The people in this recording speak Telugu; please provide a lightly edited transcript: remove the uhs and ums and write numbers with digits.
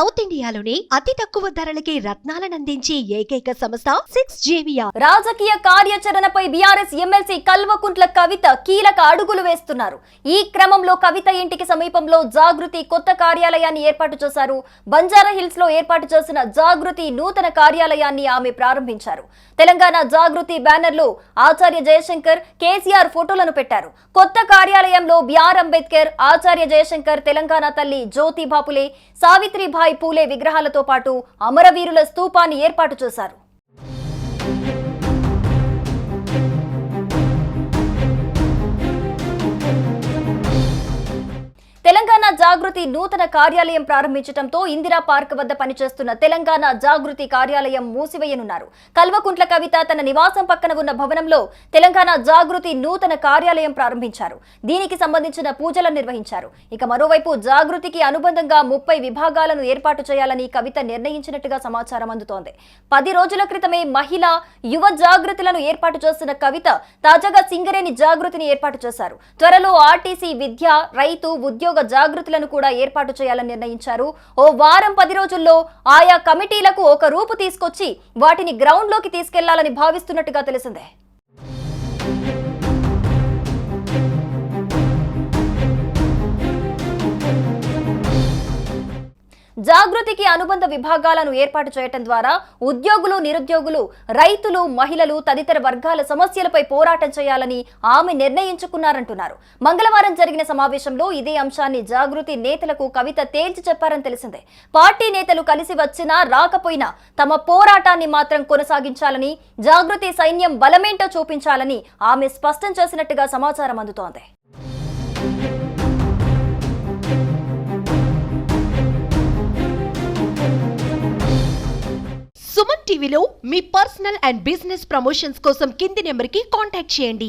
సౌత్ ఇండియాలోని అతి తక్కువ ధరలకి రత్నాలనందించే ఏకైక సంస్థ 6JVR. రాజకీయ కార్యాచరణపై బీఆర్ఎస్ ఎమ్మెల్సీ కల్వకుంట్ల కవిత కీలక అడుగులు వేస్తున్నారు. ఈ క్రమంలో కవిత ఇంటికి సమీపంలో జాగృతి కొత్త కార్యాలయాన్ని ఏర్పాటు చేశారు. బంజారా హిల్స్ లో ఏర్పాటు చేసిన జాగృతి నూతన కార్యాలయాన్ని ఆమె ప్రారంభించారు. తెలంగాణ జాగృతి బ్యానర్లో ఆచార్య జయశంకర్, కేసీఆర్ ఫోటోలను పెట్టారు. కొత్త కార్యాలయంలో బిఆర్ అంబేద్కర్, ఆచార్య జయశంకర్, తెలంగాణ తల్లి జ్యోతిబా ఫులే, సావిత్రిబాయి పూలే విగ్రహాలతో పాటు అమరవీరుల స్తూపాన్ని ఏర్పాటు చేశారు. తెలంగాణ జాగృతి నూతన కార్యాలయం ప్రారంభించడంతో ఇందిరా పార్క్ వద్ద పనిచేస్తున్న తెలంగాణ జాగృతి కార్యాలయం మూసివేయనున్నారు. కల్వకుంట్ల కవిత తన నివాసం పక్కన ఉన్న భవనంలో తెలంగాణ జాగృతి నూతన కార్యాలయం ప్రారంభించారు. దీనికి సంబంధించిన పూజలను నిర్వహించారు. ఇక మరోవైపు జాగృతికి అనుబంధంగా 30 విభాగాలను ఏర్పాటు చేయాలని కవిత నిర్ణయించినట్టుగా సమాచారం అందుతోంది. 10 రోజుల క్రితమే మహిళా, యువ జాగృతులను ఏర్పాటు చేసిన కవిత తాజాగా సింగరేణి జాగృతిని ఏర్పాటు చేశారు. త్వరలో ఆర్టీసీ, విద్య, రైతు, ఉద్యోగ జాగృతులను కూడా ఏర్పాటు చేయాలని నిర్ణయించారు. ఓ వారం 10 రోజుల్లో ఆయా కమిటీలకు ఒక రూపు తీసుకొచ్చి వాటిని గ్రౌండ్ లోకి తీసుకెళ్లాలని భావిస్తున్నట్టుగా తెలిసిందే. జాగృతికి అనుబంధ విభాగాలను ఏర్పాటు చేయడం ద్వారా ఉద్యోగులు, నిరుద్యోగులు, రైతులు, మహిళలు తదితర వర్గాల సమస్యలపై పోరాటం చేయాలని ఆమె నిర్ణయించుకున్నారంటున్నారు. మంగళవారం జరిగిన సమావేశంలో ఇదే అంశాన్ని జాగృతి నేతలకు కవిత తేల్చి చెప్పారని తెలిసిందే. పార్టీ నేతలు కలిసి వచ్చినా రాకపోయినా తమ పోరాటాన్ని మాత్రం కొనసాగించాలని, జాగృతి సైన్యం బలమేంటో చూపించాలని ఆమె స్పష్టం చేసినట్టుగా సమాచారం అందుతోంది. సుమన్ టీవీలో మీ పర్సనల్ అండ్ బిజినెస్ ప్రమోషన్స్ కోసం కింది నెంబర్కి కాంటాక్ట్ చేయండి.